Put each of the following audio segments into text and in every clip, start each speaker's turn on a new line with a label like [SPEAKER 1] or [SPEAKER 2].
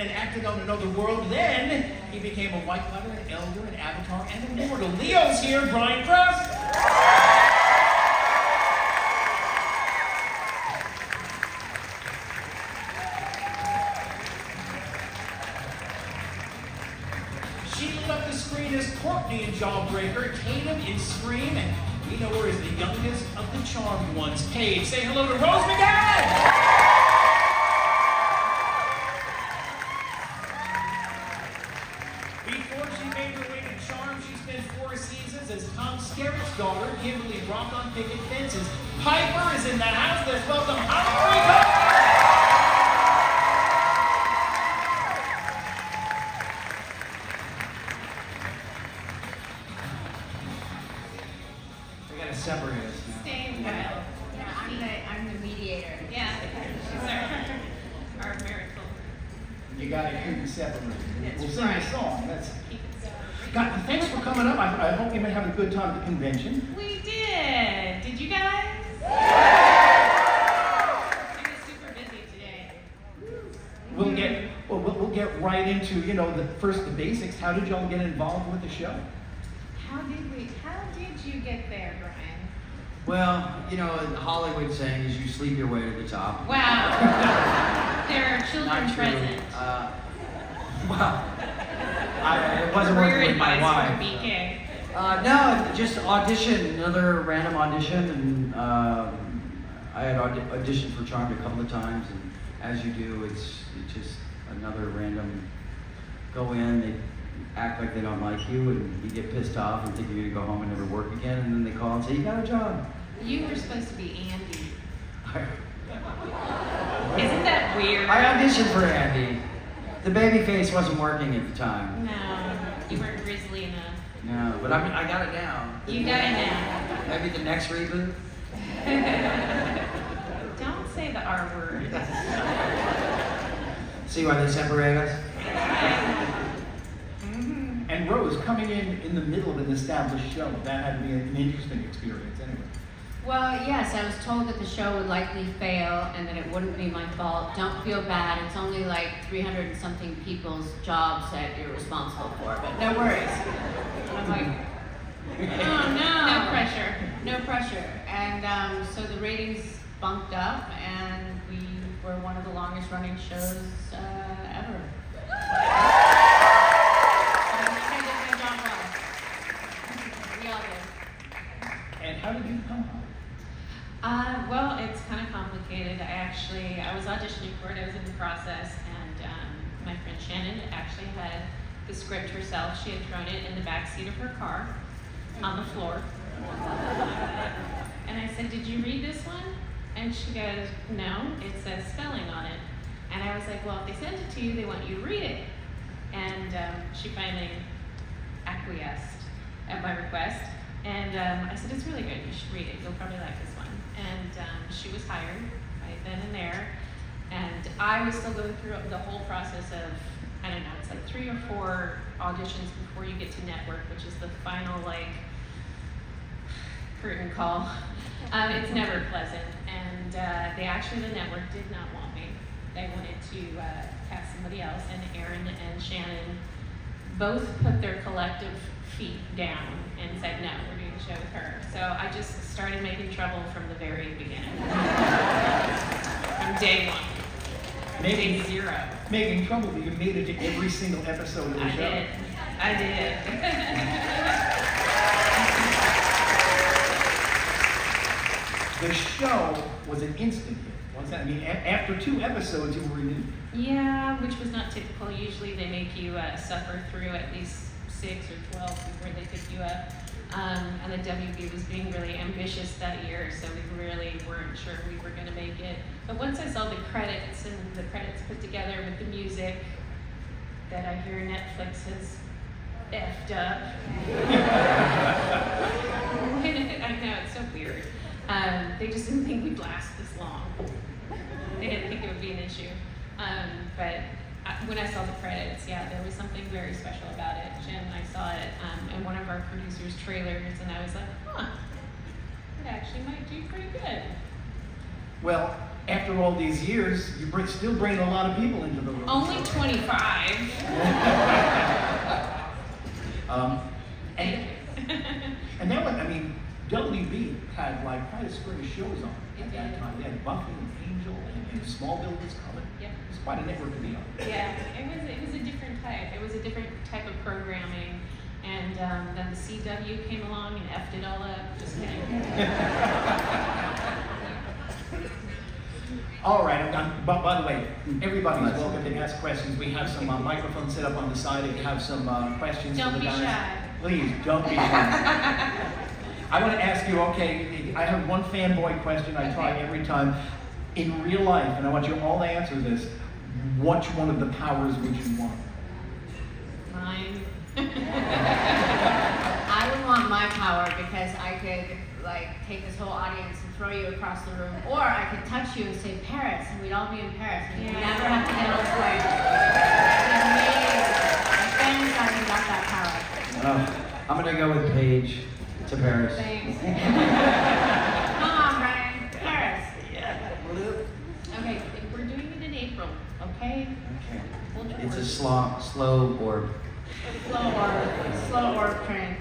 [SPEAKER 1] then acted on Another World. Then he became a White Lover, an Elder, an Avatar, and an Immortal. Leo's here, Brian Krause. She lit up the screen as Courtney in Jawbreaker, Tatum in Scream, and we know her as the youngest of the charmed ones. Paige, say hello to Rose McGowan! Before she made her way to Charm, she spent 4 seasons as Tom Skerritt's daughter, Kimberly Rock on Picket Fences. Piper is in the house. Let's welcome Piper. Separate us now.
[SPEAKER 2] Staying well. Yeah, I'm the mediator. Yeah, she's our miracle.
[SPEAKER 1] You got to keep it separated.
[SPEAKER 2] That's
[SPEAKER 1] We'll sing
[SPEAKER 2] right.
[SPEAKER 1] a song. That's.
[SPEAKER 2] Keep it separated.
[SPEAKER 1] God, thanks for coming up. I hope you may have a good time at the convention.
[SPEAKER 2] We did. Did you guys? It was super busy today.
[SPEAKER 1] We'll get right into the basics. How did y'all get involved with the show?
[SPEAKER 2] How did you get there, Brian?
[SPEAKER 3] Well, Hollywood saying is you sleep your way to the top.
[SPEAKER 2] Wow. There are children
[SPEAKER 3] Not true.
[SPEAKER 2] present.
[SPEAKER 3] It wasn't working with my
[SPEAKER 2] Advice from
[SPEAKER 3] wife.
[SPEAKER 2] BK.
[SPEAKER 3] No, just another random audition, and I had auditioned for Charmed a couple of times, and as you do, it's just another random go in, they act like they don't like you, and you get pissed off and think you're gonna go home and never work again, and then they call and say, you got a job.
[SPEAKER 2] You were supposed to be Andy. Isn't that weird?
[SPEAKER 3] I auditioned for Andy. The baby face wasn't working at the time.
[SPEAKER 2] No, you weren't grizzly enough.
[SPEAKER 3] No, but I got it now.
[SPEAKER 2] You got it now.
[SPEAKER 3] Maybe the next reboot?
[SPEAKER 2] Don't say the R word.
[SPEAKER 3] See why they separate us?
[SPEAKER 1] And Rose, coming in the middle of an established show, that had to be an interesting experience anyway.
[SPEAKER 4] Well, yes, I was told that the show would likely fail and that it wouldn't be my fault. Don't feel bad. It's only like 300 and something people's jobs that you're responsible for, but no worries. I'm like, oh no.
[SPEAKER 2] No pressure.
[SPEAKER 4] No pressure. And so the ratings bumped up and we were one of the longest running shows ever. I did my job well. We all did.
[SPEAKER 1] And how did you come on?
[SPEAKER 2] Well, it's kind of complicated. I was auditioning for it. I was in the process, and my friend Shannon actually had the script herself. She had thrown it in the back seat of her car on the floor. And I said, "Did you read this one?" And she goes, "No, it says spelling on it." And I was like, "Well, if they send it to you, they want you to read it." And she finally acquiesced at my request. And I said, "It's really good. You should read it. You'll probably like this one." And she was hired right then and there. And I was still going through the whole process of, I don't know, it's like 3 or 4 auditions before you get to network, which is the final, curtain call. It's never pleasant. And the network did not want me. They wanted to cast somebody else. And Aaron and Shannon both put their collective feet down and said, no, we're doing the show with her. So I just started making trouble from the very beginning. From day one. Day 0.
[SPEAKER 1] Making trouble, but you made it to every single episode of the show.
[SPEAKER 2] I did.
[SPEAKER 1] The show was an instant hit. What's that? I mean, after 2 episodes, you were renewed.
[SPEAKER 2] Yeah, which was not typical. Usually they make you suffer through at least 6 or 12 before they pick you up. And the WB was being really ambitious that year, so we really weren't sure we were going to make it. But once I saw the credits and the credits put together with the music that I hear Netflix has effed up. I know, it's so weird. They just didn't think we'd last this long. They didn't think it would be an issue. But when I saw the credits, yeah, there was something very special about it. Jen and I saw it in one of our producers' trailers, and I was like, huh, it actually might do pretty good.
[SPEAKER 1] Well, after all these years, you still bring a lot of people into the room.
[SPEAKER 2] Only 25.
[SPEAKER 1] And that one, I mean, WB had like quite a string of shows on
[SPEAKER 2] It
[SPEAKER 1] at that
[SPEAKER 2] did.
[SPEAKER 1] time. They had Buffy and Angel and Smallville was coming.
[SPEAKER 2] Yep.
[SPEAKER 1] It was quite a network to be on.
[SPEAKER 2] Yeah, it was a different type. It was a different type of programming. And then the CW came along and effed it all up. Just kidding.
[SPEAKER 1] All right, I'm done. But by the way, everybody's welcome to ask questions. We have some microphones set up on the side if you have some questions
[SPEAKER 2] Don't
[SPEAKER 1] for the
[SPEAKER 2] be
[SPEAKER 1] guys.
[SPEAKER 2] shy.
[SPEAKER 1] Please, don't be shy. I want to ask you, okay, I have one fanboy question I try every time. In real life, and I want you all to answer this, which one of the powers would you want?
[SPEAKER 2] Mine.
[SPEAKER 4] I would want my power because I could like take this whole audience and throw you across the room, or I could touch you and say Paris, and we'd all be in Paris, and you'd never have to get on a plane. It'd be amazing. I got that power.
[SPEAKER 3] I'm gonna go with Paige to Paris.
[SPEAKER 2] Thanks.
[SPEAKER 4] Come on, Brian. Paris.
[SPEAKER 2] Okay, we're doing it in April, okay?
[SPEAKER 3] Okay.
[SPEAKER 2] Hold your
[SPEAKER 3] It's a
[SPEAKER 2] words.
[SPEAKER 3] slow orb.
[SPEAKER 4] Slow orb train.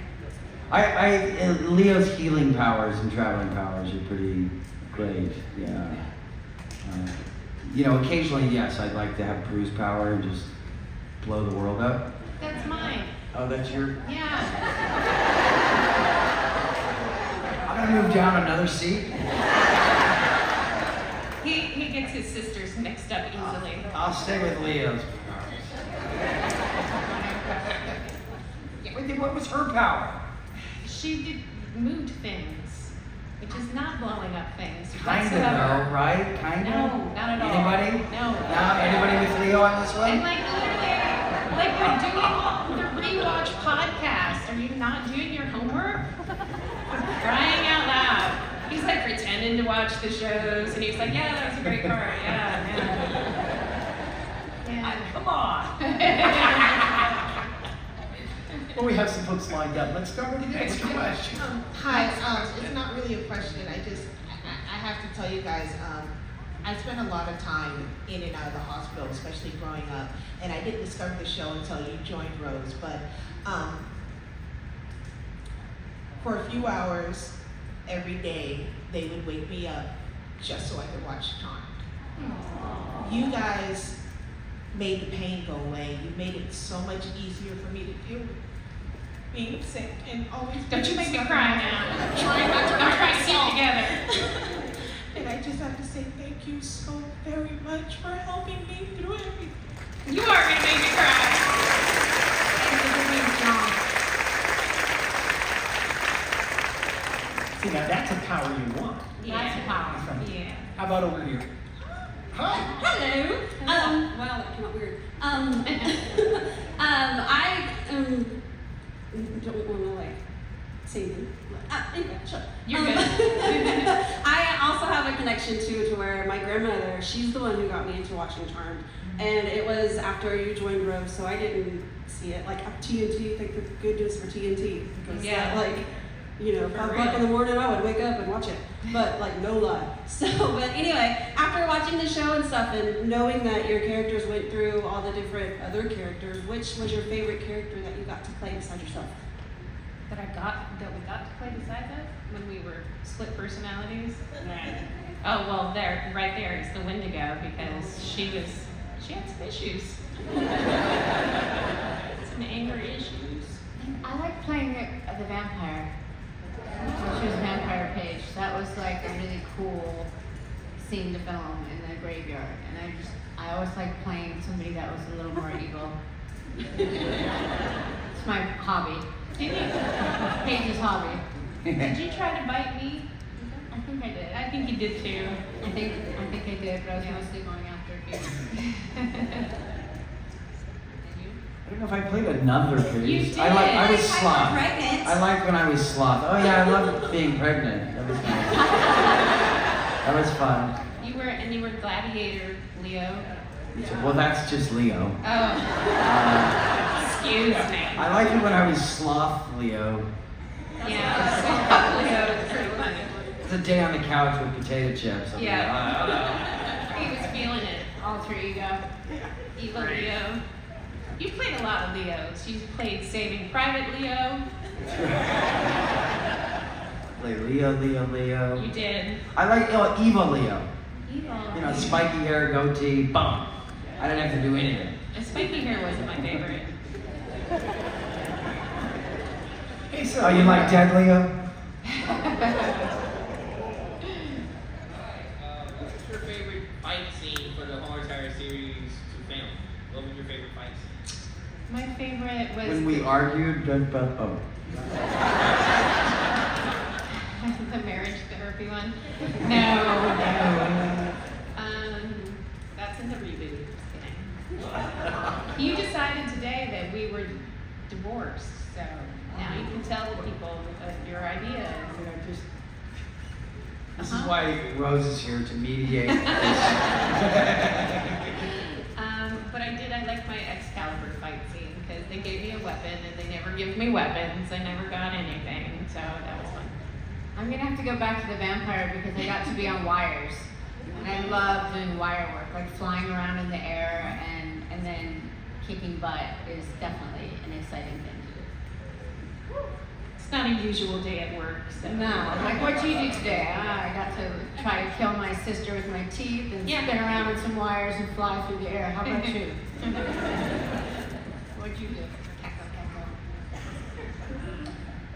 [SPEAKER 3] Leo's healing powers and traveling powers are pretty great. Yeah. Occasionally, yes, I'd like to have Bruce power and just blow the world up.
[SPEAKER 2] That's mine.
[SPEAKER 3] Oh, that's your.
[SPEAKER 2] Yeah.
[SPEAKER 3] I'm gonna move down another seat.
[SPEAKER 2] He gets his sisters mixed up easily.
[SPEAKER 3] I'll stay with Leo's powers. What was her power?
[SPEAKER 2] She moved things, which is not blowing up things
[SPEAKER 3] Kind of
[SPEAKER 2] whatsoever.
[SPEAKER 3] though, right? Kind of.
[SPEAKER 2] No, not at all.
[SPEAKER 3] Anybody?
[SPEAKER 2] No.
[SPEAKER 3] Anybody with Leo on this
[SPEAKER 2] And
[SPEAKER 3] one?
[SPEAKER 2] like literally, like we're doing the rewatch podcast. Are you not doing your homework? Crying out loud. He's like pretending to watch the shows, and he's like, "Yeah, that was a great part. Yeah, yeah."
[SPEAKER 1] Come on. Well, we have some folks lined up. Let's start with the next question.
[SPEAKER 5] Hi, it's not really a question. I have to tell you guys, I spent a lot of time in and out of the hospital, especially growing up, and I didn't discover the show until you joined Rose. But for a few hours every day, they would wake me up just so I could watch Charmed. You guys made the pain go away. You made it so much easier for me to deal with being sick and always.
[SPEAKER 2] Don't you make me cry now.
[SPEAKER 5] I'm trying not to
[SPEAKER 2] Don't try
[SPEAKER 5] cry
[SPEAKER 2] to keep
[SPEAKER 5] myself.
[SPEAKER 2] together.
[SPEAKER 5] And I just have to say thank you so very much for helping me through everything.
[SPEAKER 2] You are gonna make me cry.
[SPEAKER 1] See, now that's a power you want.
[SPEAKER 4] That's a power.
[SPEAKER 2] Yeah.
[SPEAKER 1] How about over here? Hi.
[SPEAKER 6] Hello. Wow, that came out weird. I don't want to like say anything. Anyway, sure.
[SPEAKER 2] You're good.
[SPEAKER 6] I also have a connection to where my grandmother, she's the one who got me into watching Charmed. And it was after you joined Rose, so I didn't see it. Like TNT, thank the goodness for TNT. Because
[SPEAKER 2] Yeah.
[SPEAKER 6] like, 5 o'clock in the morning, I would wake up and watch it. But like, no lie. So, but anyway, after watching the show and stuff and knowing that your characters went through all the different other characters, which was your favorite character that you got to play beside yourself?
[SPEAKER 2] That we got to play besides us when we were split personalities. Oh well, right there is the Wendigo because she had some issues. Some anger issues.
[SPEAKER 4] I like playing the vampire. She was Vampire Paige. That was like a really cool scene to film in the graveyard. And I always liked playing somebody that was a little more evil. It's my hobby. Paige's hobby.
[SPEAKER 2] Did you try to bite me?
[SPEAKER 4] I think I did.
[SPEAKER 2] I think you did too.
[SPEAKER 4] I think I did, but I was mostly going after you.
[SPEAKER 3] I don't know if I played another Paige.
[SPEAKER 2] You did.
[SPEAKER 3] I was sloth.
[SPEAKER 6] Pregnant.
[SPEAKER 3] I liked when I was sloth. Oh yeah, I loved being pregnant. That was nice. That was fun.
[SPEAKER 2] You were Gladiator, Leo.
[SPEAKER 3] Well, that's just Leo.
[SPEAKER 2] Oh, excuse me.
[SPEAKER 3] I liked it when I was sloth Leo.
[SPEAKER 2] Yeah, Leo is pretty funny.
[SPEAKER 3] It's a day on the couch with potato chips. I'm
[SPEAKER 2] Yeah.
[SPEAKER 3] like,
[SPEAKER 4] alter ego.
[SPEAKER 2] Evil Leo. You played a lot of Leos. You played Saving Private Leo.
[SPEAKER 3] Play Leo.
[SPEAKER 2] You did.
[SPEAKER 3] I like evil Leo.
[SPEAKER 4] Evil.
[SPEAKER 3] You know, spiky hair, goatee, bum. I didn't have to do anything.
[SPEAKER 2] A spiky hair wasn't my favorite.
[SPEAKER 1] Hey, so
[SPEAKER 3] Oh, you like dead Leo?
[SPEAKER 7] What's your favorite fight scene for the whole entire series to film? What was your favorite fight scene?
[SPEAKER 2] My favorite was
[SPEAKER 3] When we argued about
[SPEAKER 2] the marriage therapy one. No. That's in the reboot. Just kidding. You decided today that we were divorced, so now you can tell the people your ideas.
[SPEAKER 3] This is why Rose is here to mediate this.
[SPEAKER 2] But I like my Excalibur fight scene because they gave me a weapon and they never give me weapons. I never got anything, so that was fun.
[SPEAKER 4] I'm gonna have to go back to the vampire because I got to be on wires. And I love doing wire work, like flying around in the air and then kicking butt is definitely an exciting thing to do.
[SPEAKER 2] It's not a usual day at work, so.
[SPEAKER 4] No, like what you do today. I got to try to kill my sister with my teeth and
[SPEAKER 2] Yeah.
[SPEAKER 4] spin around on some wires and fly through the air. How about you? What'd you do? Cackle, cackle.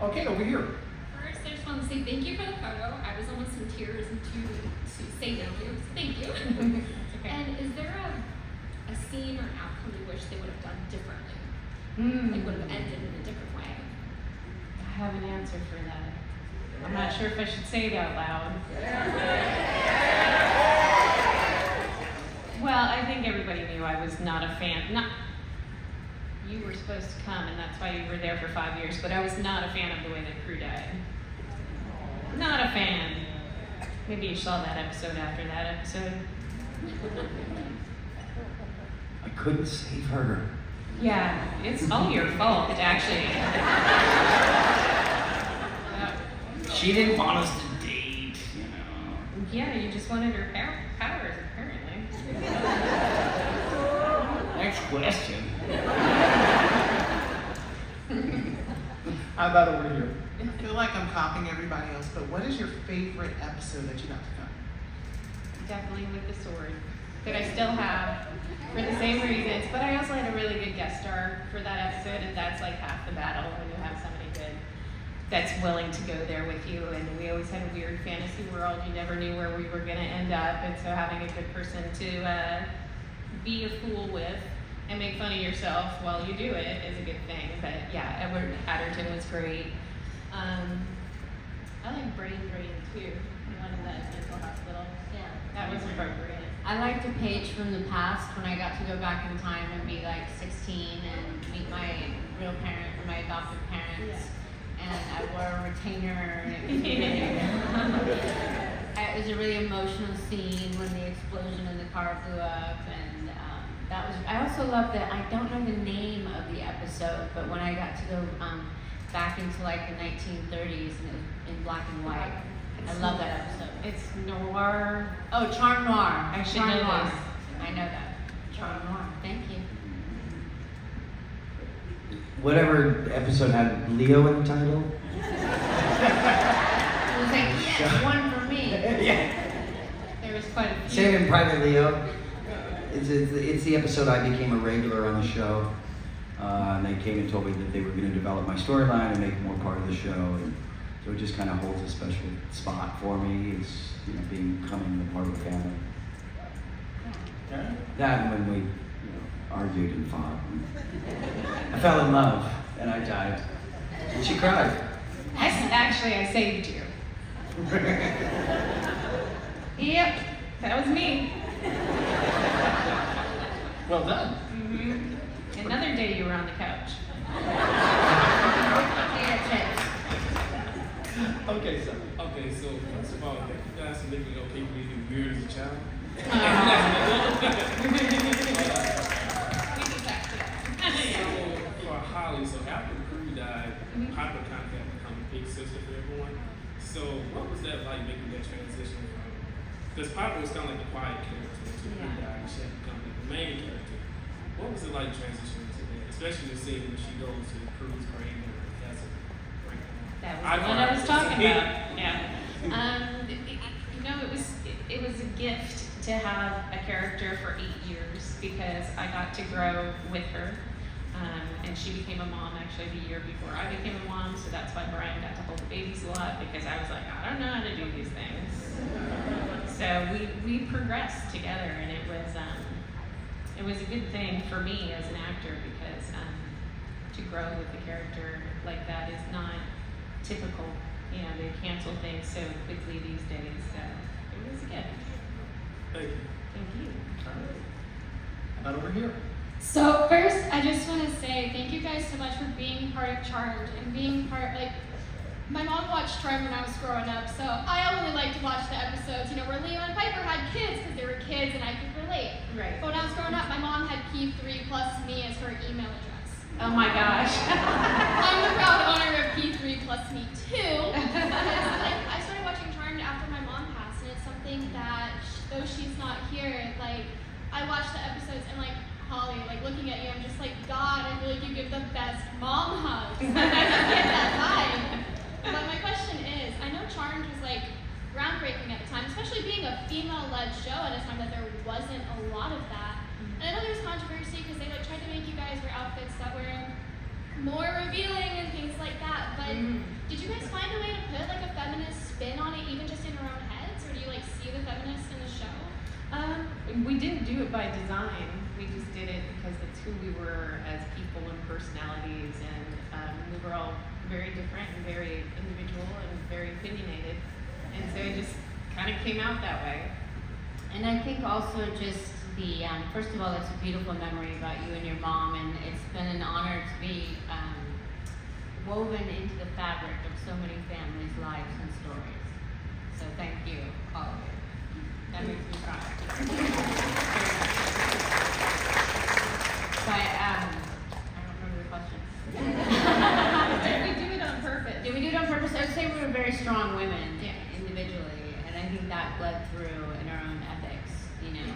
[SPEAKER 1] Okay, over here.
[SPEAKER 8] First, I just want to say thank you for the photo. I was almost in tears and to say thank you. Thank you. And is there a scene or outcome you wish they would have done differently? Like would have ended in a different way?
[SPEAKER 2] I have an answer for that. I'm not sure if I should say it out loud. Well, I think everybody knew I was not a fan. You were supposed to come, and that's why you were there for 5 years, but I was not a fan of the way the crew died. Not a fan. Maybe you saw that episode after that episode.
[SPEAKER 3] I couldn't save her.
[SPEAKER 2] Yeah, it's all your fault, actually.
[SPEAKER 3] She didn't want us to date, you know.
[SPEAKER 2] Yeah, you just wanted her powers, apparently.
[SPEAKER 3] Next question.
[SPEAKER 1] How about over here?
[SPEAKER 9] I feel like I'm copying everybody else, but what is your favorite episode that you got to film?
[SPEAKER 2] Definitely with the sword. That I still have for the same reasons, but I also had a really good guest star for that episode, and that's like half the battle when you have somebody good that's willing to go there with you. And we always had a weird fantasy world. You never knew where we were going to end up, and so having a good person to be a fool with and make fun of yourself while you do it is a good thing. But yeah, Edward Atherton was great. I like Brain Drain too, the one in the mental hospital.
[SPEAKER 4] Yeah.
[SPEAKER 2] That was appropriate.
[SPEAKER 4] I liked a page from the past when I got to go back in time and be like 16 and meet my real parent or my adoptive parents. And I wore a retainer. And it was a really emotional scene when the explosion in the car blew up. And that was. I also love that. I don't know the name of the episode, but when I got to go back into like the 1930s and it was in black and white. I love that episode.
[SPEAKER 2] It's noir.
[SPEAKER 4] Oh, Charm Noir.
[SPEAKER 2] I should
[SPEAKER 4] Charm
[SPEAKER 2] know
[SPEAKER 4] Noir.
[SPEAKER 2] this.
[SPEAKER 4] I know that. Charm Noir. Thank you.
[SPEAKER 3] Whatever episode had Leo in the title.
[SPEAKER 4] It was like, yes, one for me.
[SPEAKER 3] Yeah.
[SPEAKER 2] There was quite a few.
[SPEAKER 3] Saving Private Leo. It's the episode I became a regular on the show. And they came and told me that they were going to develop my storyline and make more part of the show. And so it just kind of holds a special spot for me. It's, you know, becoming a part of the family. That and when we argued and fought. And I fell in love and I died. And she cried.
[SPEAKER 2] Actually, I saved you. Yep, that was me.
[SPEAKER 1] Well done.
[SPEAKER 2] Mm-hmm. Another day you were on the couch.
[SPEAKER 1] Okay, so.
[SPEAKER 7] Okay, so first of all, thank you guys for letting me know people you do weird as a child.
[SPEAKER 2] We did that today.
[SPEAKER 7] So for Holly, so after the crew died, Papa kind of become a big sister for everyone. So what was that like making that transition from
[SPEAKER 10] Because Papa was kind of like the quiet character until he died and she had become the main character. What was it like transitioning to that? Especially the scene when she goes to the cruise grave and has a breakdown.
[SPEAKER 2] That was the one I was talking about. Yeah. It was a gift to have a character for 8 years because I got to grow with her. And she became a mom actually the year before I became a mom, so that's why Brian got to hold the babies a lot because I was like, I don't know how to do these things. So we progressed together, and it was a good thing for me as an actor because to grow with the character like that is not typical. You know, they cancel things so quickly these days, so it was a gift.
[SPEAKER 10] Thank you.
[SPEAKER 2] Thank you.
[SPEAKER 1] How about over here?
[SPEAKER 11] So first, I just want to say thank you guys so much for being part of Charmed and being part, like, my mom watched Charmed when I was growing up, so I only like to watch the episodes, you know, where Leo and Piper had kids because they were kids and I could relate.
[SPEAKER 2] Right.
[SPEAKER 11] But when I was growing up, my mom had P3 plus me as her email address.
[SPEAKER 2] Oh my gosh.
[SPEAKER 11] I'm the proud owner of P3 plus me too. Because, like, I started watching Charmed after my mom passed, and it's something that, though she's not here, like, I watch the episodes and, like, Holly, like, looking at you, I'm just like, God, I feel like you give the best mom hugs. Like, I just get that vibe. But my question is, I know Charmed was, like, groundbreaking at the time, especially being a female-led show at a time that there wasn't a lot of that. And I know there's controversy because they, like, tried to make you guys wear outfits that were more revealing and things like that. But did you guys find a way to put, like, a feminist spin on it, even just in your own heads? Or do you, like, see the feminists in the show?
[SPEAKER 2] We didn't do it by design. We just did it because that's who we were as people and personalities, and we were all very different and very individual and very opinionated, and so it just kind of came out that way.
[SPEAKER 4] And I think also just the, first of all, it's a beautiful memory about you and your mom, and it's been an honor to be woven into the fabric of so many families' lives and stories. So thank you, all of you. That makes me cry. But I don't remember the question.
[SPEAKER 2] Did we do it on purpose?
[SPEAKER 4] Did we do it on purpose? I would say we were very strong women individually, and I think that bled through in our own ethics, you know,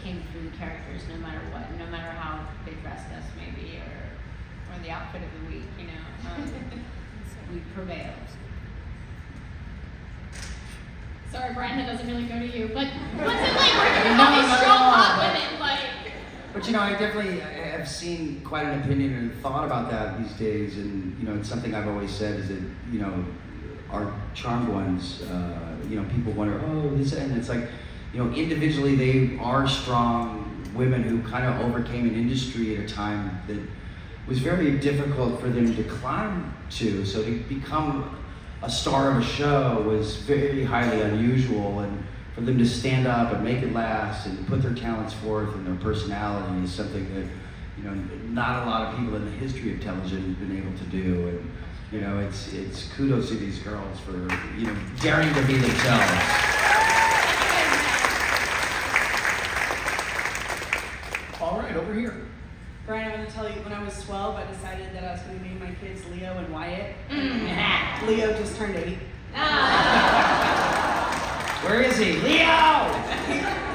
[SPEAKER 4] came through the characters no matter what, no matter how they dressed us maybe, or the outfit of the week, you know, we prevailed.
[SPEAKER 11] Sorry, Brian, that doesn't really go to you, but what's it like working with all these strong hot women? Like,
[SPEAKER 3] But you know, I definitely have seen quite an opinion and thought about that these days, and you know, it's something I've always said is that, you know, our Charmed ones, you know, people wonder, oh, this, and it's like, you know, individually they are strong women who kind of overcame an industry at a time that was very difficult for them to climb to. So to become a star of a show was very highly unusual, and for them to stand up and make it last and put their talents forth and their personality is something that, you know, not a lot of people in the history of television have been able to do. And you know, it's kudos to these girls for, you know, daring to be themselves.
[SPEAKER 1] All right, over here.
[SPEAKER 12] Brian, I want to tell you, when I was 12, I decided that I was going to name my kids Leo and Wyatt. Leo just turned 8.
[SPEAKER 3] Where is he? Leo!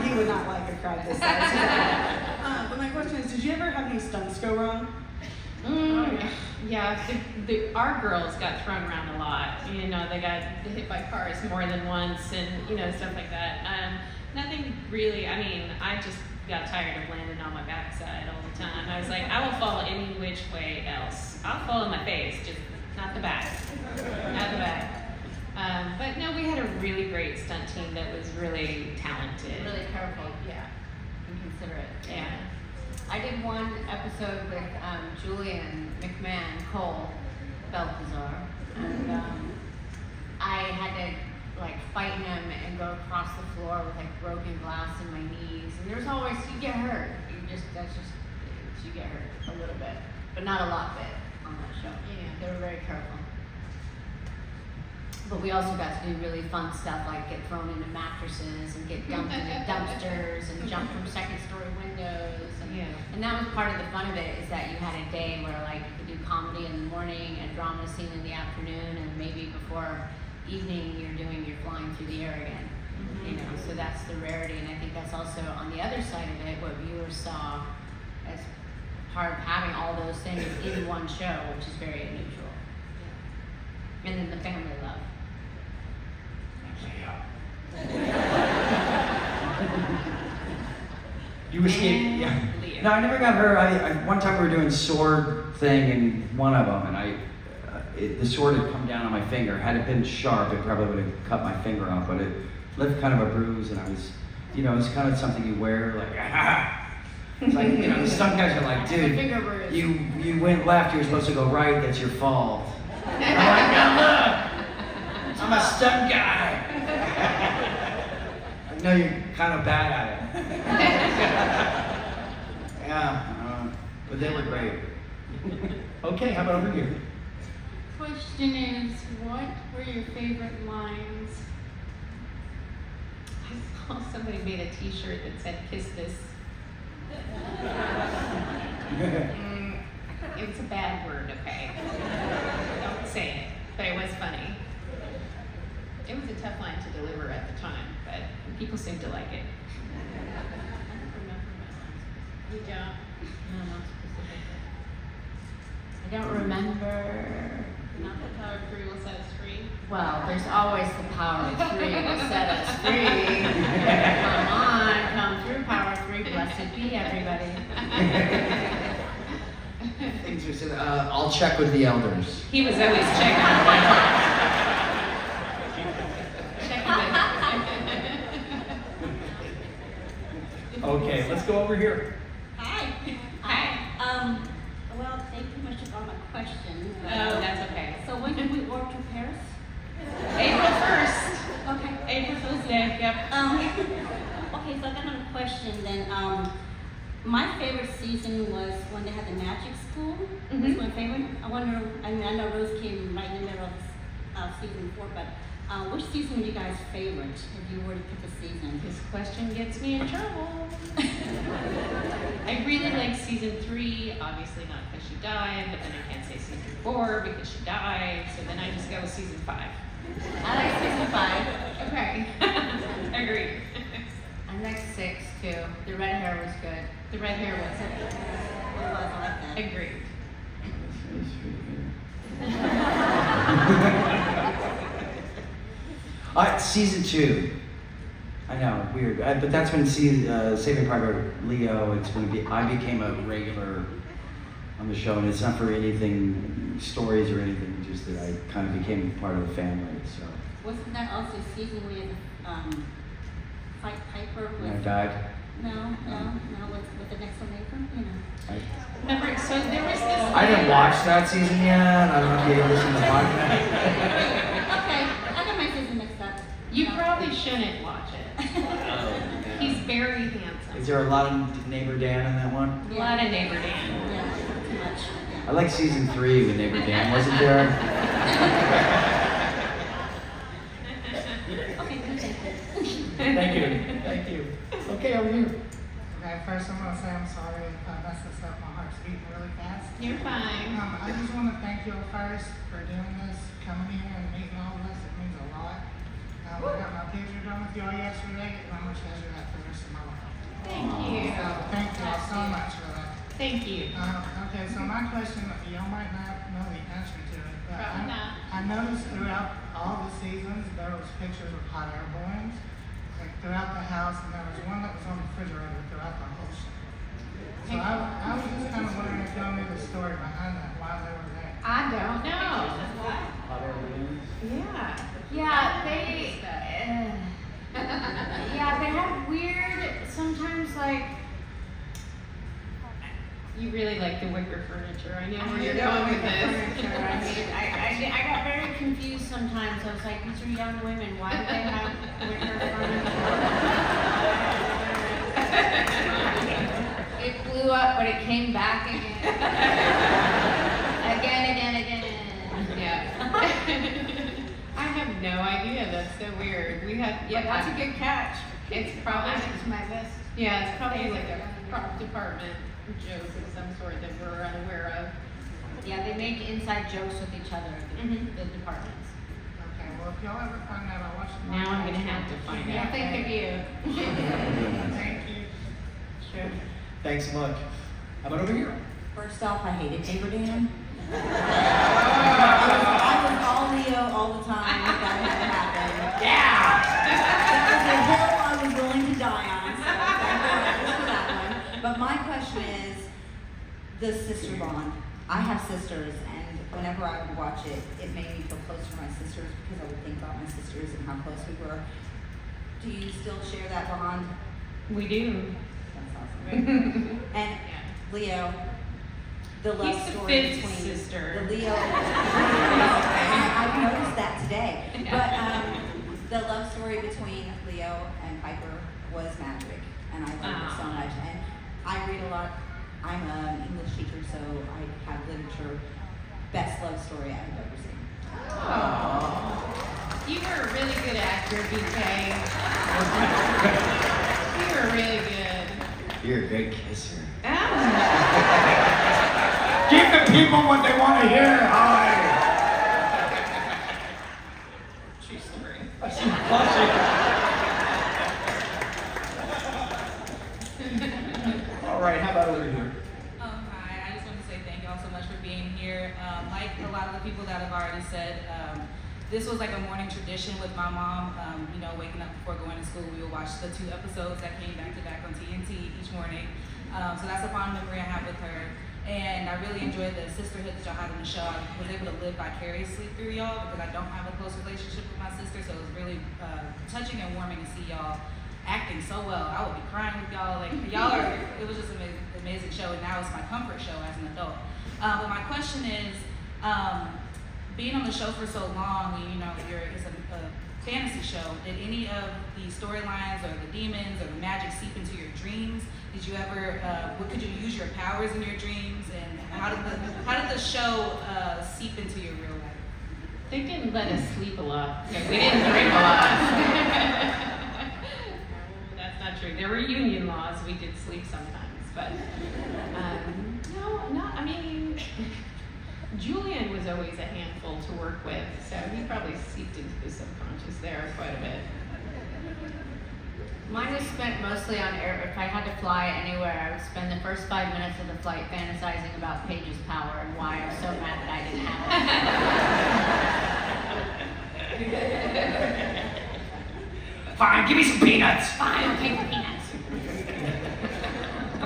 [SPEAKER 12] He would not like a crowd this size. But my question is, did you ever have any stunts go wrong?
[SPEAKER 2] Yeah, our girls got thrown around a lot. You know, they got hit by cars more than once, and you know, stuff like that. Nothing really. I mean, I just got tired of landing on my backside all the time. I was like, I will fall any which way else. I'll fall on my face, just not the back, not the back. But no, we had a really great stunt team that was really talented.
[SPEAKER 4] Really careful, yeah, and considerate.
[SPEAKER 2] Yeah.
[SPEAKER 4] I did one episode with Julian McMahon, Cole Balthazar, and I had to like fight him and go across the floor with like broken glass in my knees, and there's always, you get hurt. You get hurt a little bit, but not a lot bit on that show.
[SPEAKER 2] Yeah.
[SPEAKER 4] They were very careful. But we also got to do really fun stuff like get thrown into mattresses and get dumped into dumpsters and jump from second-story windows. And that was part of the fun of it, is that you had a day where like you could do comedy in the morning and drama scene in the afternoon, and maybe before evening you're flying through the air again. You know, so that's the rarity, and I think that's also on the other side of it, what viewers saw as part of having all those things in one show, which is very unusual. And then the family love.
[SPEAKER 1] You escaped, yeah.
[SPEAKER 3] No, I never got her. One time we were doing sword thing in one of them, and the sword had come down on my finger. Had it been sharp, it probably would have cut my finger off, but it left kind of a bruise, and I was, you know, it's kind of something you wear, like, It's like, you know, the stunt guys are like, dude, you went left, you were supposed to go right, that's your fault. I'm like, now look, I'm a stunt guy. I know you're kind of bad at it. Yeah, but they were great.
[SPEAKER 1] Okay, how about over here?
[SPEAKER 2] Question is, what were your favorite lines? I saw somebody made a T-shirt that said "Kiss this." It's a bad word, okay? Don't say it, but it was funny. It was a tough line to deliver at the time, but people seemed to like it. You don't?
[SPEAKER 4] No, not specifically. I don't remember.
[SPEAKER 2] Not the power of three will set us free.
[SPEAKER 4] Well, there's always the power of three will set us free. Come on, come through, power of three. Blessed be everybody.
[SPEAKER 3] Things are said, I'll check with the elders.
[SPEAKER 2] He was always checking on my
[SPEAKER 1] Okay, let's go over here.
[SPEAKER 13] Hi.
[SPEAKER 2] Hi.
[SPEAKER 13] Well, they pretty much took all my questions.
[SPEAKER 2] Oh, that's okay.
[SPEAKER 13] So when did we walk to Paris?
[SPEAKER 2] April 1st.
[SPEAKER 13] Okay.
[SPEAKER 2] April Fool's Day, yep.
[SPEAKER 13] Okay, so I got another question then. My favorite season was when they had the magic school. That's my favorite. I wonder, I mean, I know Rose came right in the middle of season 4, but which season was you guys' favorite if you were to pick a season?
[SPEAKER 2] This question gets me in trouble. I really like season 3, obviously not because she died, but then I can't say season 4 because she died, so then I just go with season 5.
[SPEAKER 4] I like season 5.
[SPEAKER 2] Okay. Agreed.
[SPEAKER 4] I like 6 too. The red hair was good.
[SPEAKER 2] The red hair was
[SPEAKER 13] It was, I like that.
[SPEAKER 2] agreed.
[SPEAKER 3] Season 2. I know, weird. But that's when Saving Private Leo, it's when I became a regular on the show, and it's not for anything, stories or anything, just that I kind of became part of the family, so.
[SPEAKER 13] Wasn't that also a season where you fight Piper
[SPEAKER 3] And I
[SPEAKER 13] with...
[SPEAKER 3] died.
[SPEAKER 13] No, with the next one, Nathan, you know.
[SPEAKER 2] Remember, so there was this.
[SPEAKER 3] I didn't watch that season yet. I don't know if you listened to the podcast.
[SPEAKER 13] Okay, I got my season mixed up.
[SPEAKER 2] You probably shouldn't watch it. He's very handsome.
[SPEAKER 3] Is there a lot of Neighbor Dan in that one?
[SPEAKER 2] A lot of neighbor Dan.
[SPEAKER 13] Yeah, too much.
[SPEAKER 3] I like season 3 with Neighbor Dan, wasn't there?
[SPEAKER 13] Okay, thank you.
[SPEAKER 1] Thank you, thank you. Okay, over here.
[SPEAKER 14] Okay, first I'm gonna say I'm sorry if I messed this up. My heart's beating really fast.
[SPEAKER 2] You're fine.
[SPEAKER 14] I just want to thank you first for doing this, coming here and meeting all of us. It means a lot. I got my picture done with y'all yesterday, and I'm gonna treasure that for the rest of my life.
[SPEAKER 2] Thank you.
[SPEAKER 14] So thank you all so much for that.
[SPEAKER 2] Thank you.
[SPEAKER 14] Okay, so my question, y'all might not know the answer to it, but
[SPEAKER 2] Probably not.
[SPEAKER 14] I noticed throughout all the seasons there was pictures of hot air balloons, like throughout the house, and there was one that was on the refrigerator throughout the whole show. So I was just kind of wondering if y'all knew the story behind that, why they were there.
[SPEAKER 2] I don't know. Yeah.
[SPEAKER 4] Yeah, they have weird, sometimes like,
[SPEAKER 2] You really like the wicker furniture. I know where you're
[SPEAKER 4] don't
[SPEAKER 2] going with
[SPEAKER 4] like the
[SPEAKER 2] this.
[SPEAKER 4] furniture. I got very confused sometimes. I was like, these are young women, why do they have wicker furniture? It blew up, but it came back again. Again.
[SPEAKER 2] Yeah. I have no idea. That's so weird. We have.
[SPEAKER 4] Yeah, that's a good catch.
[SPEAKER 2] It's probably.
[SPEAKER 4] It's my best.
[SPEAKER 2] Yeah, it's probably like a prop department joke of some sort that we're unaware of.
[SPEAKER 4] Yeah, they make inside jokes with each other, the departments.
[SPEAKER 14] Okay, Well, if y'all ever find out, I'll watch the
[SPEAKER 2] Now I'm
[SPEAKER 14] podcast.
[SPEAKER 2] gonna have to find
[SPEAKER 4] Yeah,
[SPEAKER 2] out.
[SPEAKER 4] think of you.
[SPEAKER 14] Thank you.
[SPEAKER 4] Sure.
[SPEAKER 1] Thanks so much. How about over here?
[SPEAKER 15] First off, I hated Abraham. I was all Leo all the time. That had to happen.
[SPEAKER 1] Yeah!
[SPEAKER 15] That was a hill I was willing to die on, so thank you for that one. But my question is, the sister bond. I have sisters, and whenever I would watch it, it made me feel close to my sisters because I would think about my sisters and how close we were. Do you still share that bond?
[SPEAKER 2] We do.
[SPEAKER 15] That's awesome. And Leo, the love
[SPEAKER 2] He's the
[SPEAKER 15] story
[SPEAKER 2] fifth
[SPEAKER 15] between
[SPEAKER 2] sister.
[SPEAKER 15] the Leo. I've noticed that today. But the love story between Leo and Piper was magic, and I loved it so much. And I read a lot. I'm an English teacher, so I have literature. Best love story I've ever seen.
[SPEAKER 2] Oh. You were a really good actor, BK. You were really good.
[SPEAKER 3] You're a great kisser.
[SPEAKER 1] Give the people what they want to hear. Hi.
[SPEAKER 2] True story.
[SPEAKER 1] She's blushing. All right, how about over here?
[SPEAKER 12] Hi, I just want to say thank y'all so much for being here. Like a lot of the people that have already said, this was like a morning tradition with my mom. Waking up before going to school, we would watch the 2 episodes that came back to back on TNT each morning. So that's a fond memory I have with her. And I really enjoyed the sisterhood that y'all had on the show. I was able to live vicariously through y'all because I don't have a close relationship with my sister, so it was really touching and warming to see y'all acting so well. I would be crying with y'all. It was just an amazing show, and now it's my comfort show as an adult. But my question is, being on the show for so long, it's a fantasy show. Did any of the storylines or the demons or the magic seep into your dreams? Did you ever? Could you use your powers in your dreams? And how did the show seep into your real life?
[SPEAKER 2] They didn't let us sleep a lot. We didn't drink a lot. No, that's not true. There were union laws. We did sleep sometimes, but no. I mean, Julian was always a handful to work with, so he probably seeped into the subconscious there quite a bit.
[SPEAKER 4] Mine was spent mostly on air. If I had to fly anywhere, I would spend the first 5 minutes of the flight fantasizing about Paige's power and why I was so mad that I didn't have it.
[SPEAKER 1] Fine, give me some peanuts.
[SPEAKER 4] Fine, I'll take the peanuts. I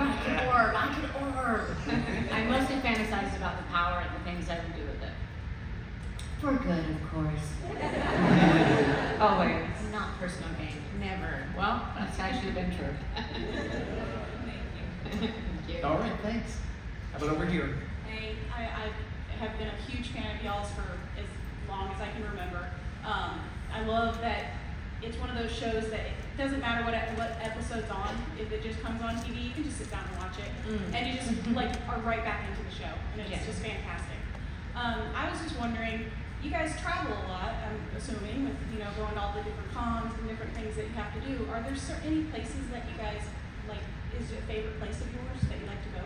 [SPEAKER 4] could orb. I mostly fantasized about the power and the things I would do with it. For good, of course.
[SPEAKER 2] Always.
[SPEAKER 4] Not personal gain. Never. Well, that's actually been true.
[SPEAKER 2] Thank you.
[SPEAKER 1] All right, thanks. How about over here?
[SPEAKER 16] Hey, I have been a huge fan of y'all's for as long as I can remember. I love that it's one of those shows that it doesn't matter what episode's on. If it just comes on TV, you can just sit down and watch it, and you just are right back into the show, and it's just fantastic. I was just wondering, you guys travel a lot, I'm assuming, with going to all the different cons and different things that you have to do. Are there any places that you guys like? Is it a favorite place of yours that you like to go?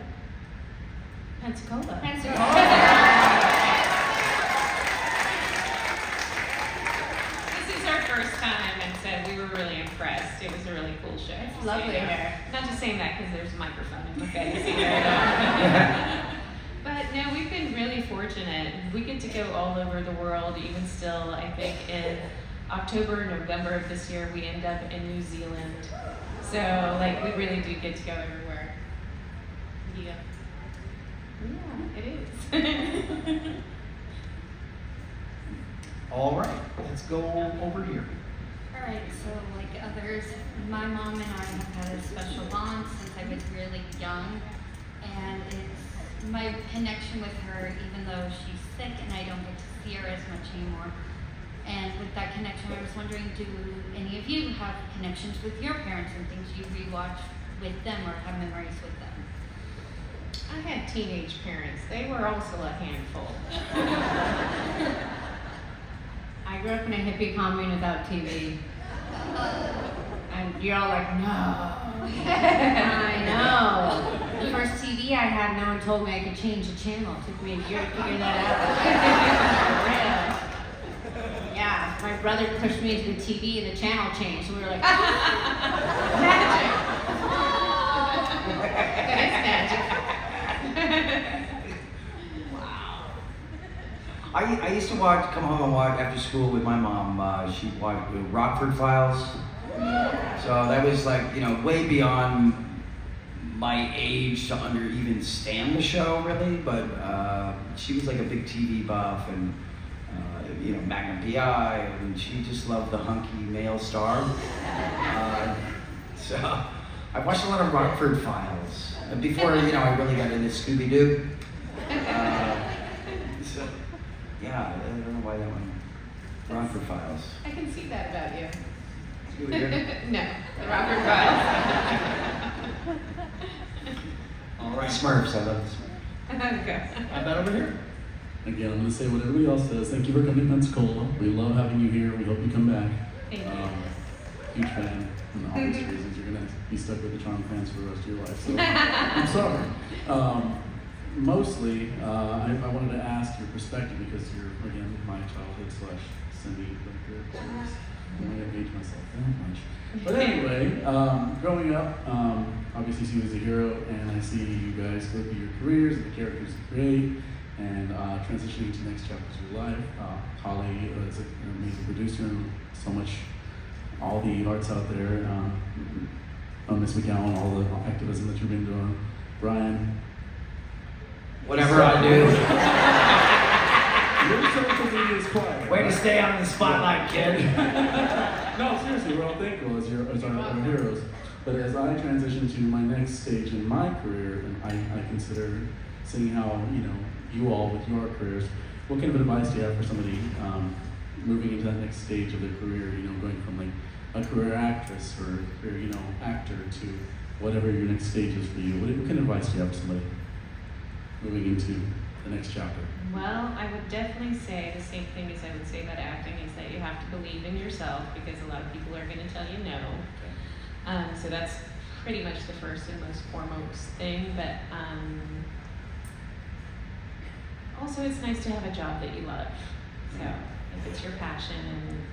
[SPEAKER 2] Pensacola. This is our first time, and so we were really impressed. It was a really cool show.
[SPEAKER 4] It's lovely here.
[SPEAKER 2] Not just saying that because there's a microphone in my face either. But no, we've been really fortunate. We get to go all over the world, even still. I think in October, November of this year, we end up in New Zealand. So, we really do get to go everywhere. Yeah. Yeah, it is.
[SPEAKER 1] All right, let's go over here.
[SPEAKER 17] Alright, so like others, my mom and I have had a special bond since I was really young, and it's my connection with her, even though she's sick and I don't get to see her as much anymore. And with that connection, I was wondering, do any of you have connections with your parents and things you rewatch with them or have memories with them?
[SPEAKER 2] I had teenage parents. They were also a handful.
[SPEAKER 4] I grew up in a hippie commune without TV. And you're all like, no. I know. The first TV I had, no one told me I could change the channel. It took me a year to figure that out. Yeah. my brother pushed me into the TV and the channel changed. And we were like,
[SPEAKER 2] Magic. That is magic.
[SPEAKER 3] I used to come home and watch after school with my mom. She watched Rockford Files. So that was like, way beyond my age to even stand the show, really. But she was like a big TV buff, and Magnum PI, and she just loved the hunky male star. So I watched a lot of Rockford Files before, I really got into Scooby-Doo. So, yeah, I don't know why that one. Rockford Files.
[SPEAKER 2] I can see that about you.
[SPEAKER 3] Scooby-Doo?
[SPEAKER 2] No, the Rockford Files.
[SPEAKER 1] All right.
[SPEAKER 3] Smurfs, I love the Smurfs.
[SPEAKER 2] Okay.
[SPEAKER 1] How about over here?
[SPEAKER 18] Again, I'm going to say what everybody else says. Thank you for coming to Pensacola. We love having you here. We hope you come back.
[SPEAKER 2] Thank you.
[SPEAKER 18] Huge fan. And obvious reasons you're going to be stuck with the Charm fans for the rest of your life. So I'm sorry. Mostly, I wanted to ask your perspective because you're, again, my childhood / Cindy character. I'm not going to age myself that much. But anyway, growing up, obviously she was a hero, and I see you guys go through your careers, and the characters are great, and transitioning to the next chapters of your life. Holly is an amazing producer, and so much, all the arts out there. Miss McGowan, all the activism that you've been doing. Brian.
[SPEAKER 3] Whatever I do.
[SPEAKER 1] Way to stay out of the spotlight, kid.
[SPEAKER 18] No, seriously, we're all thankful as our heroes. But as I transition to my next stage in my career, and I consider seeing how, you all with your careers, what kind of advice do you have for somebody moving into that next stage of their career, going from like a career actress or actor to whatever your next stage is for you? What kind of advice do you have for somebody moving into the next chapter?
[SPEAKER 2] Well, I would definitely say the same thing as I would say about acting is that you have to believe in yourself because a lot of people are going to tell you no. So that's pretty much the first and most foremost thing. But also, it's nice to have a job that you love. So if it's your passion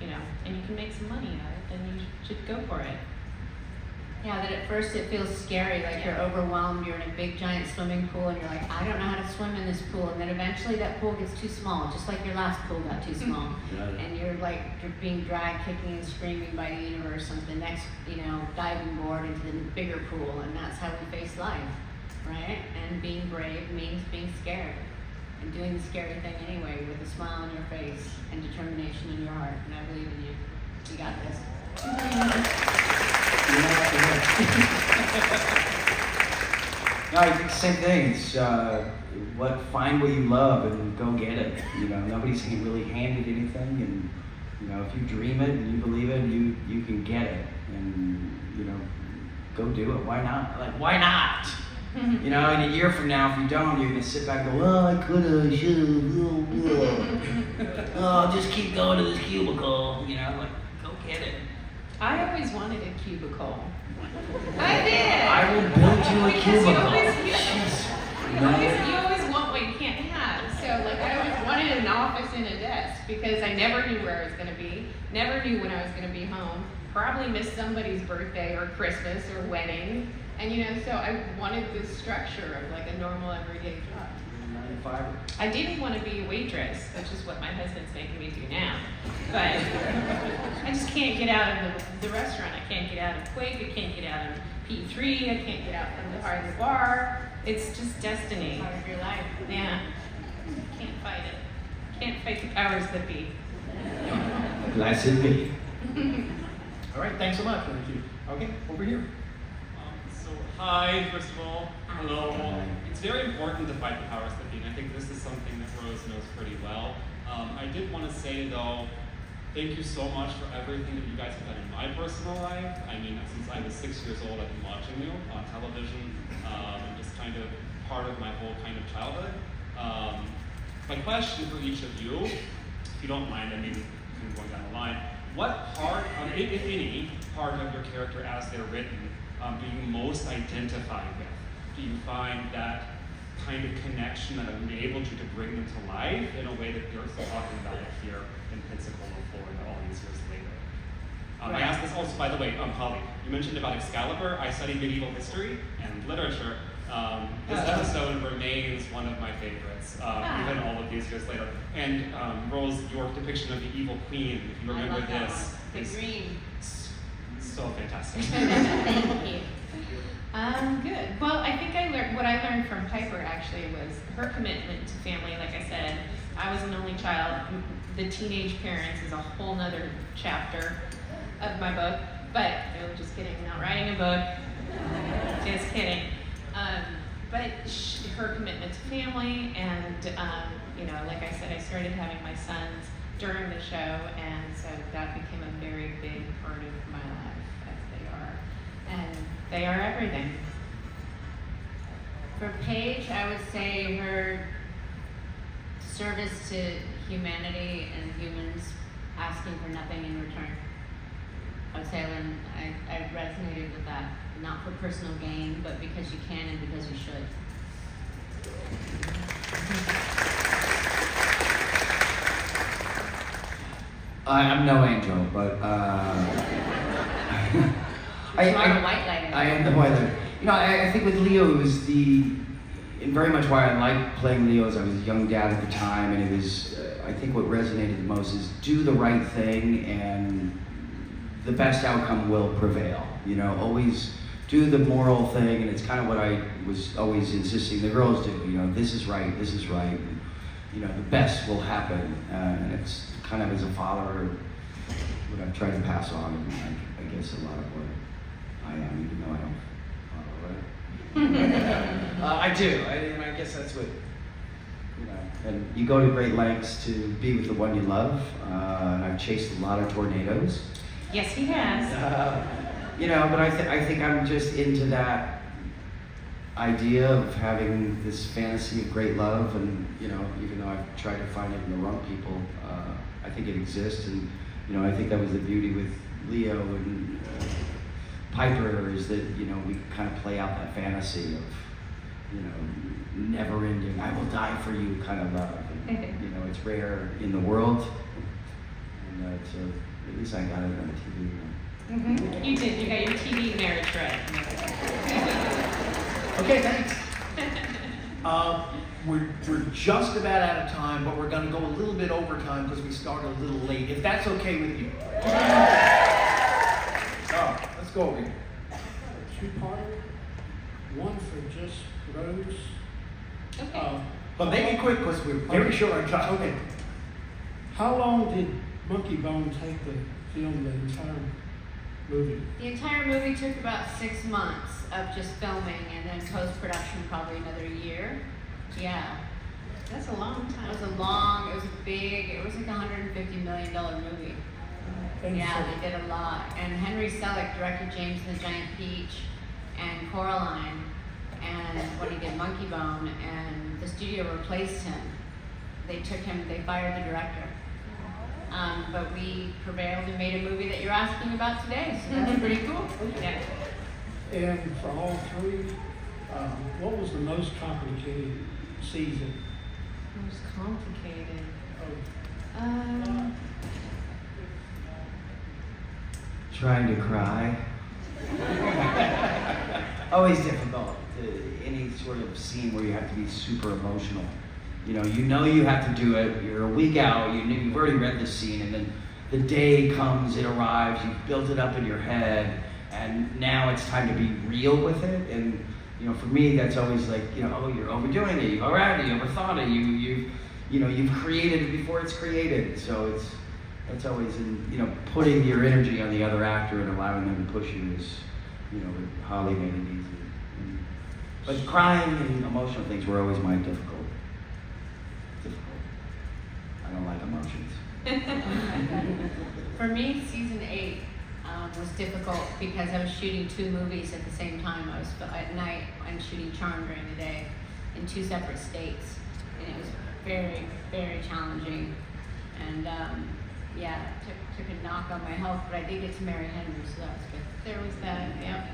[SPEAKER 2] and you can make some money out of it, then you should go for it.
[SPEAKER 4] Yeah, that at first it feels scary, like you're overwhelmed, you're in a big giant swimming pool and you're like, I don't know how to swim in this pool. And then eventually that pool gets too small, just like your last pool got too small. And you're being dragged, kicking and screaming by the universe onto the next, diving board into the bigger pool. And that's how we face life, right? And being brave means being scared and doing the scary thing anyway with a smile on your face and determination in your heart. And I believe in you. You got this.
[SPEAKER 3] No, I think the same thing. It's find what you love and go get it. Nobody's really handed anything, and if you dream it and you believe it, you can get it, and go do it. Why not? Why not? In a year from now, if you don't, you're gonna sit back and go, well, I coulda, shoulda, oh, just keep going to this cubicle. Go get it.
[SPEAKER 2] I always wanted a cubicle. I did.
[SPEAKER 3] I will build you a cubicle.
[SPEAKER 2] You always want what you can't have. So I always wanted an office and a desk because I never knew where I was going to be, never knew when I was going to be home, probably missed somebody's birthday or Christmas or wedding. And so I wanted this structure of a normal everyday job. I didn't want to be a waitress, which is what my husband's making me do now. But I just can't get out of the restaurant. I can't get out of Quake. I can't get out of P3. I can't get out from the bar. It's just destiny. Part of your life. Yeah. Can't fight it. Can't fight the powers that be.
[SPEAKER 3] Blessed be.
[SPEAKER 1] All right, thanks so much. Thank you. Okay, over here.
[SPEAKER 19] Hi, first of all. Hello. It's very important to fight the powers that be, and I think this is something that Rose knows pretty well. I did want to say, though, thank you so much for everything that you guys have done in my personal life. I mean, since I was 6 years old, I've been watching you on television, and just kind of part of my whole kind of childhood. My question for each of you, if you don't mind, I mean, kind of going down the line, what part, if any, part of your character as they're written, do you most identify with? Do you find that kind of connection that enabled you to bring them to life in a way that you're still talking about it here in Pensacola, Florida, all these years later. I asked this also, by the way, Holly, you mentioned about Excalibur. I study medieval history and literature. This episode remains one of my favorites, even all of these years later. And Rose, your depiction of the evil queen, if you remember this,
[SPEAKER 4] The
[SPEAKER 19] is
[SPEAKER 4] green.
[SPEAKER 19] so fantastic.
[SPEAKER 4] Thank you.
[SPEAKER 2] Good. Well, I think what I learned from Piper actually was her commitment to family. Like I said, I was an only child. The teenage parents is a whole nother chapter of my book. But no, just kidding. I'm not writing a book. Just kidding. But her commitment to family, and like I said, I started having my sons during the show, and so that became a very big part of my life, as they are, and they are everything.
[SPEAKER 4] For Paige, I would say her service to humanity and humans, asking for nothing in return. I would say I resonated with that, not for personal gain, but because you can and because you should.
[SPEAKER 3] I'm no angel, but
[SPEAKER 4] You are the white lighter.
[SPEAKER 3] I am the white lighter. I think with Leo, it was and very much why I liked playing Leo is I was a young dad at the time, and it was, I think what resonated the most is do the right thing and the best outcome will prevail. Always do the moral thing, and it's kind of what I was always insisting the girls do. This is right, and, the best will happen. And it's kind of as a father what I've tried to pass on, and I guess a lot of what I am, even though I don't follow it. I do, and I guess that's what, and you go to great lengths to be with the one you love, and I've chased a lot of tornadoes.
[SPEAKER 2] Yes, he has.
[SPEAKER 3] But I think I'm just into that idea of having this fantasy of great love, and even though I've tried to find it in the wrong people, I think it exists, and I think that was the beauty with Leo and Piper is that we kind of play out that fantasy of never ending, I will die for you kind of love, and it's rare in the world, and so at least I got it on TV.
[SPEAKER 2] Mm-hmm. You did. You got your TV marriage right.
[SPEAKER 1] Okay, thanks. We're just about out of time, but we're going to go a little bit over time because we started a little late. If that's okay with you. Let's go over here.
[SPEAKER 20] Two-parter, one for just Rose.
[SPEAKER 2] Okay.
[SPEAKER 1] But make it quick because we're very short on time.
[SPEAKER 20] Okay. How long did Monkey Bone take to film the entire movie?
[SPEAKER 4] The entire movie took about 6 months of just filming, and then post-production probably another year. Yeah.
[SPEAKER 2] That's a long time.
[SPEAKER 4] It was like a $150 million movie.
[SPEAKER 20] And
[SPEAKER 4] Yeah,
[SPEAKER 20] so-
[SPEAKER 4] they did a lot. And Henry Selick directed James and the Giant Peach and Coraline, and when he did Monkey Bone, and the studio replaced him. They fired the director. But we prevailed and made a movie that you're asking about today, so that's pretty cool. Yeah.
[SPEAKER 20] And for all three, what was the most complicated season?
[SPEAKER 2] Most complicated.
[SPEAKER 3] Trying to cry. Always difficult. Any sort of scene where you have to be super emotional. You have to do it. You're a week out. You've already read the scene, and then the day comes, it arrives. You've built it up in your head, and now it's time to be real with it. And for me, that's always like, oh, you're overdoing it. You've overthought it. You've created it before it's created. So it's always in putting your energy on the other actor and allowing them to push you is what Holly made it easy. But crying and emotional things were always my difficult. I don't like emotions.
[SPEAKER 4] For me, season 8 was difficult because I was shooting 2 movies at the same time. I was at night and shooting Charm during the day in 2 separate states, and it was very, very challenging. And it took a knock on my health, but I did get to marry Henry, so that was good.
[SPEAKER 2] There was that, yeah.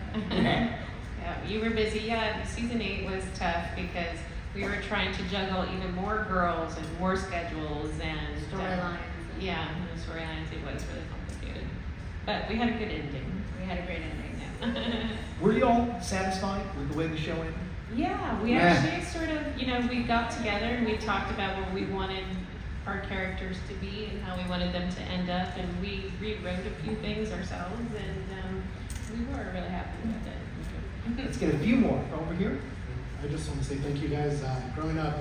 [SPEAKER 2] Yeah, you were busy. Yeah, season 8 was tough because we were trying to juggle even more girls and more schedules and
[SPEAKER 4] Storylines.
[SPEAKER 2] Yeah, the storylines. It was really complicated, but we had a good ending.
[SPEAKER 4] We had a great ending.
[SPEAKER 1] Were you all satisfied with the way the show ended?
[SPEAKER 2] Yeah, we actually sort of, we got together and we talked about what we wanted our characters to be and how we wanted them to end up, and we rewrote a few things ourselves, and we were really happy with it.
[SPEAKER 1] Let's get a few more over here.
[SPEAKER 21] I just want to say thank you guys. Growing up,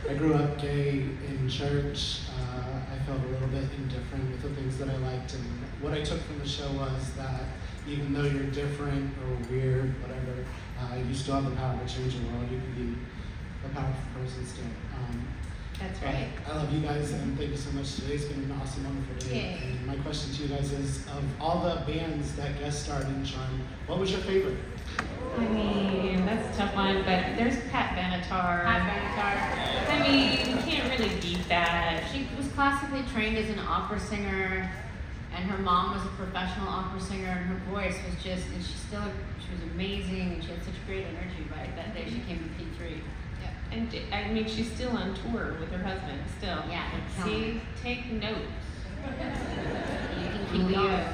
[SPEAKER 21] I grew up gay in church. I felt a little bit indifferent with the things that I liked, and what I took from the show was that even though you're different or weird, whatever, you still have the power to change the world. You can be a powerful person still.
[SPEAKER 2] That's right.
[SPEAKER 21] I love you guys, and thank you so much. Today's been an awesome, wonderful day.
[SPEAKER 2] Yay.
[SPEAKER 21] And my question to you guys is, of all the bands that guest starred in Charm, what was your favorite?
[SPEAKER 2] I mean, that's a tough one, but there's Pat Benatar. I mean, you can't really beat that.
[SPEAKER 4] She was classically trained as an opera singer, and her mom was a professional opera singer, and her voice was just, and she was amazing, and she had such great energy, right? That day she came to P3.
[SPEAKER 2] Yeah. And I mean, she's still on tour with her husband, still.
[SPEAKER 4] Yeah.
[SPEAKER 2] See, take notes.
[SPEAKER 4] You can keep going.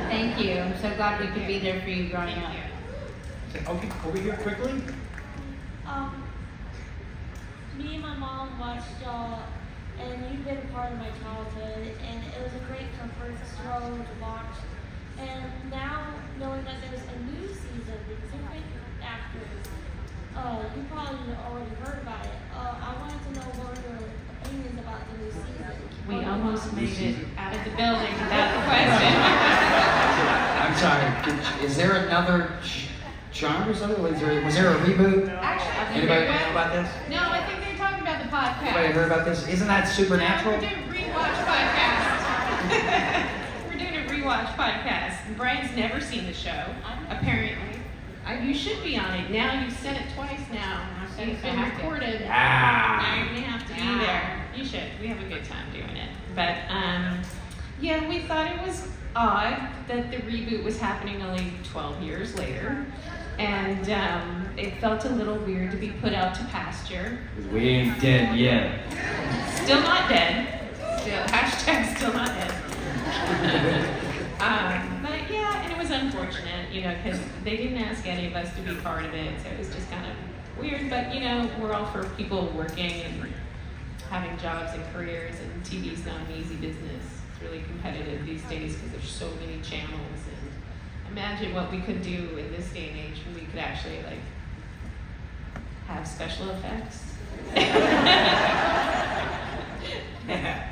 [SPEAKER 4] Thank you. I'm so glad we could be there for you growing up.
[SPEAKER 1] Okay, over here quickly.
[SPEAKER 22] Me and my mom watched y'all, and you've been a part of my childhood, and it was a great comfort show to watch. And now, knowing that there's a new season with different actors, you probably already heard about it. I wanted to know what your opinions about the new season.
[SPEAKER 2] We almost made it out of the building without the question.
[SPEAKER 3] I'm sorry, is there another Charm or something? Was there a reboot?
[SPEAKER 2] Actually,
[SPEAKER 3] Anybody know about this?
[SPEAKER 2] No, I think they're talking about the podcast.
[SPEAKER 3] Anybody heard about this? Isn't that supernatural?
[SPEAKER 2] No, we're doing a rewatch podcast. We're doing a rewatch podcast. Brian's never seen the show, apparently. You should be on it. Now you've said it twice now. It's been recorded. Now you're gonna have to be there. You should. We have a good time doing it. But yeah, we thought it was odd that the reboot was happening only 12 years later. And it felt a little weird to be put out to pasture.
[SPEAKER 3] We ain't dead yet.
[SPEAKER 2] Still not dead. Hashtag still not dead. But yeah, and it was unfortunate, because they didn't ask any of us to be part of it, so it was just kind of weird. But we're all for people working and having jobs and careers, and TV's not an easy business. It's really competitive these days because there's so many channels. And imagine what we could do in this day and age when we could actually have special effects.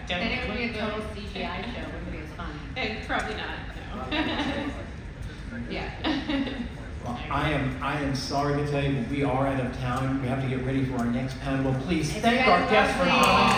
[SPEAKER 4] Then it would be a total CGI show. It wouldn't be as fun.
[SPEAKER 2] Probably not. No. Yeah.
[SPEAKER 1] Well, I am sorry to tell you, we are out of time. We have to get ready for our next panel. Please thank our guests for coming.